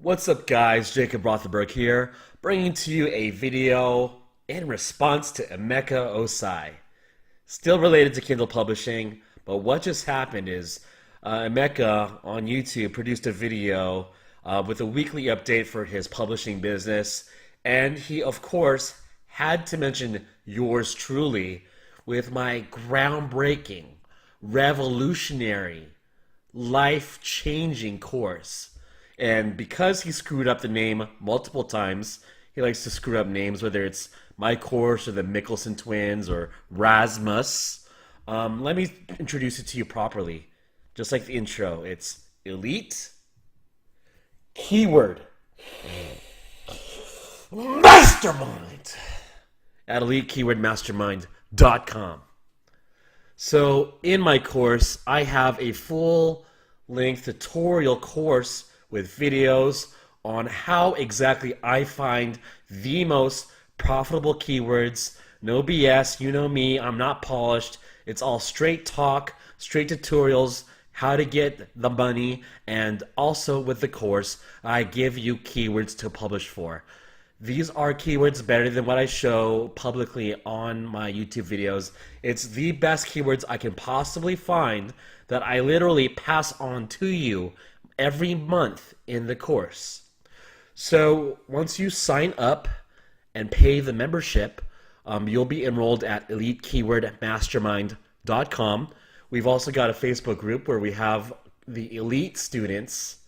What's up guys, Jacob Rothenberg here, bringing to you a video in response to Emeka Osai. Still related to Kindle publishing, but what just happened is Emeka on YouTube produced a video with a weekly update for his publishing business, and he of course had to mention yours truly with my groundbreaking, revolutionary, life-changing course. And because he screwed up the name multiple times, he likes to screw up names, whether it's my course or the Mickelson twins or Rasmus. Let me introduce it to you properly. Just like the intro, it's Elite Keyword Mastermind at EliteKeywordMastermind.com. So in my course, I have a full-length tutorial course with videos on how exactly I find the most profitable keywords. No BS, you know me, I'm not polished. It's all straight talk, straight tutorials, how to get the money, and also with the course, I give you keywords to publish for. These are keywords better than what I show publicly on my YouTube videos. It's the best keywords I can possibly find that I literally pass on to you every month in the course. So once you sign up and pay the membership, you'll be enrolled at EliteKeywordMastermind.com. We've also got a Facebook group where we have the elite students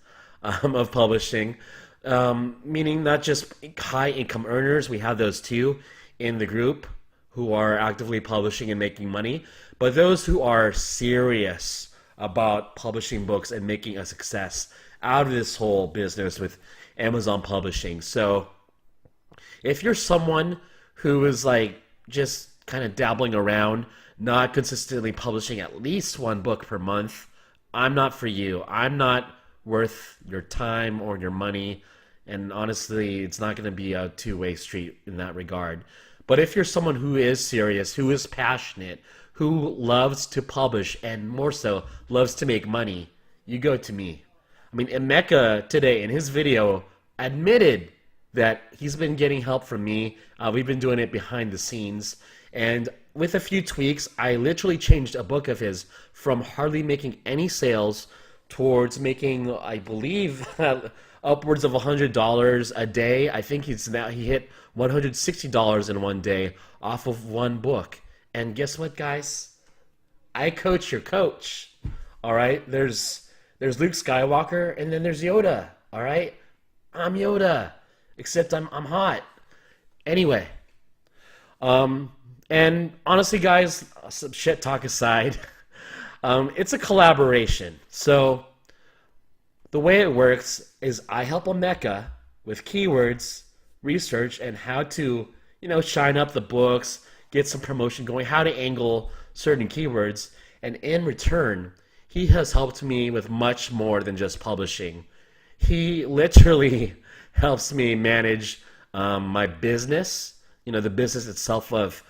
of publishing, meaning not just high income earners, we have those too in the group who are actively publishing and making money, but those who are serious about publishing books and making a success out of this whole business with Amazon publishing. So if you're someone who is like just kind of dabbling around, not consistently publishing at least one book per month, I'm not for you. I'm not worth your time or your money, and honestly, it's not going to be a two-way street in that regard. But if you're someone who is serious, who is passionate, who loves to publish, and more so, loves to make money, you go to me. I mean, Emeka today in his video admitted that he's been getting help from me. We've been doing it behind the scenes. And with a few tweaks, I literally changed a book of his from hardly making any sales towards making, I believe, upwards of $100 a day. I think he hit $160 in one day off of one book. And guess what, guys? I coach your coach. All right? There's Luke Skywalker, and then there's Yoda. All right? I'm Yoda, except I'm hot. Anyway, and honestly, guys, some shit talk aside, it's a collaboration. So the way it works is I help Emeka with keywords, research, and how to, shine up the books, get some promotion going, how to angle certain keywords, and in return, he has helped me with much more than just publishing. He literally helps me manage my business, the business itself of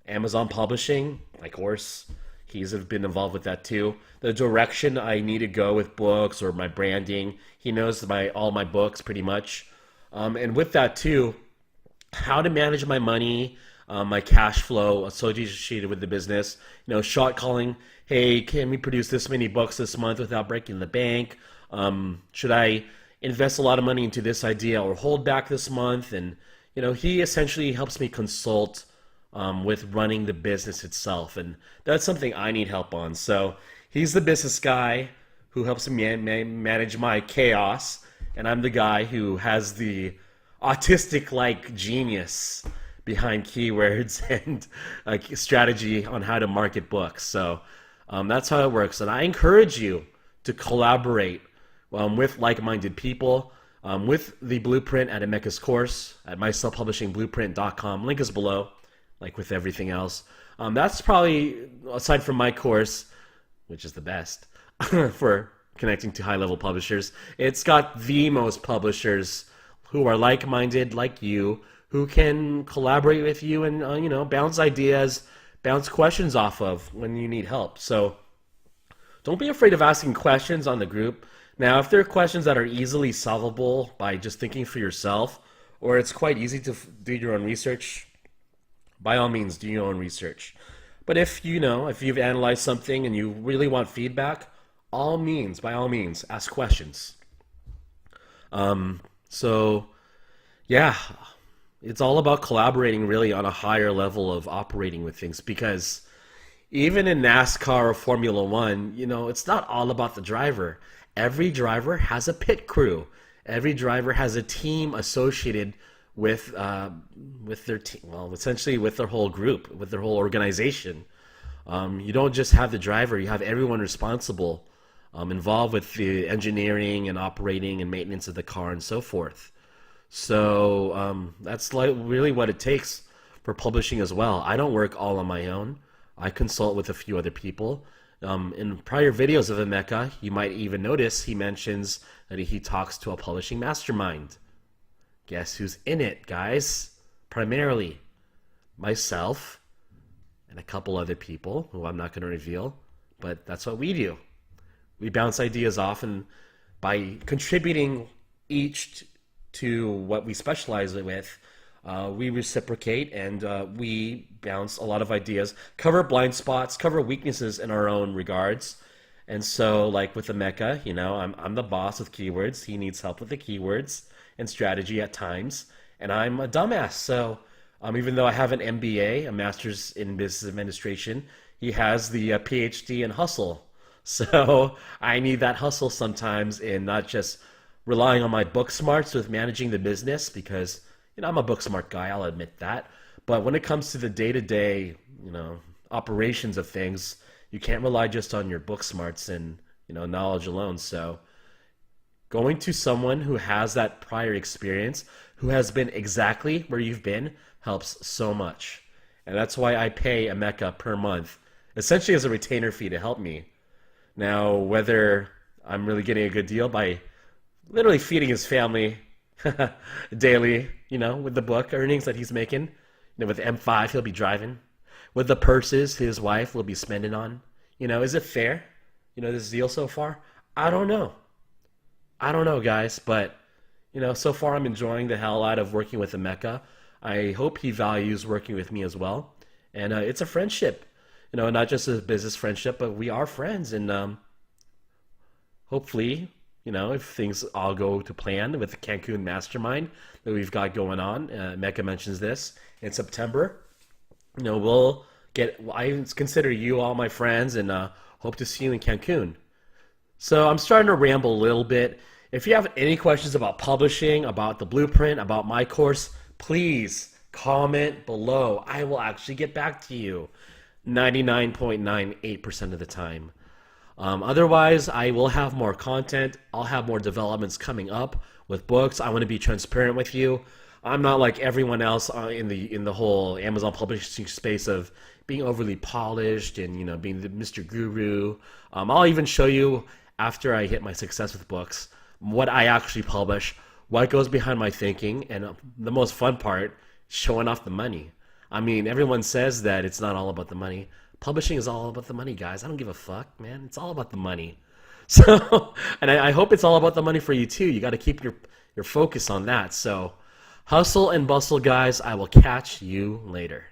Amazon publishing, my course. He's been involved with that too. The direction I need to go with books or my branding, he knows all my books pretty much. And with that too, how to manage my money, my cash flow associated with the business, shot calling, hey, can we produce this many books this month without breaking the bank? Should I invest a lot of money into this idea or hold back this month? And, he essentially helps me consult with running the business itself. And that's something I need help on. So he's the business guy who helps me manage my chaos. And I'm the guy who has the autistic-like genius behind keywords and strategy on how to market books. So that's how it works. And I encourage you to collaborate with like-minded people, with the blueprint at Emeka's course at myselfpublishingblueprint.com. Link is below, like with everything else. That's probably, aside from my course, which is the best for connecting to high-level publishers, it's got the most publishers who are like-minded, like you, who can collaborate with you and bounce ideas, bounce questions off of when you need help. So Don't be afraid of asking questions on the group. Now, if there are questions that are easily solvable by just thinking for yourself, or it's quite easy to do your own research, by all means, do your own research. But if if you've analyzed something and you really want feedback, by all means, ask questions. So yeah, it's all about collaborating really on a higher level of operating with things because even in NASCAR or Formula One, it's not all about the driver. Every driver has a pit crew. Every driver has a team associated with their team. Well, essentially with their whole group, with their whole organization. You don't just have the driver; you have everyone responsible, involved with the engineering and operating and maintenance of the car and so forth. So that's like really what it takes for publishing as well. I don't work all on my own. I consult with a few other people. In prior videos of Emeka, you might even notice he mentions that he talks to a publishing mastermind. Guess who's in it, guys? Primarily myself and a couple other people who I'm not going to reveal, but that's what we do. We bounce ideas off, and by contributing each to what we specialize with, we reciprocate and we bounce a lot of ideas, cover blind spots, cover weaknesses in our own regards. And so, like with Emeka, I'm the boss with keywords. He needs help with the keywords and strategy at times, and I'm a dumbass. So, even though I have an MBA, a Master's in Business Administration, he has the PhD in hustle. So I need that hustle sometimes in not just relying on my book smarts with managing the business because I'm a book smart guy, I'll admit that. But when it comes to the day-to-day, operations of things, you can't rely just on your book smarts and, knowledge alone. So going to someone who has that prior experience, who has been exactly where you've been, helps so much. And that's why I pay Emeka per month, essentially as a retainer fee to help me. Now, whether I'm really getting a good deal by literally feeding his family daily, with the book earnings that he's making, with M5 he'll be driving, with the purses his wife will be spending on, is it fair? This deal so far? I don't know. Guys, but so far I'm enjoying the hell out of working with Emeka. I hope he values working with me as well, and it's a friendship. Not just a business friendship, but we are friends. And hopefully, if things all go to plan with the Cancun Mastermind that we've got going on, Emeka mentions this in September. I consider you all my friends and hope to see you in Cancun. So I'm starting to ramble a little bit. If you have any questions about publishing, about the blueprint, about my course, please comment below. I will actually get back to you. 99.98% of the time. Otherwise, I will have more content. I'll have more developments coming up with books. I want to be transparent with you. I'm not like everyone else in the whole Amazon publishing space of being overly polished and being the Mr. Guru. I'll even show you after I hit my success with books what I actually publish, what goes behind my thinking, and the most fun part, showing off the money. I mean, everyone says that it's not all about the money. Publishing is all about the money, guys. I don't give a fuck, man. It's all about the money. So, and I hope it's all about the money for you too. You got to keep your focus on that. So, hustle and bustle, guys. I will catch you later.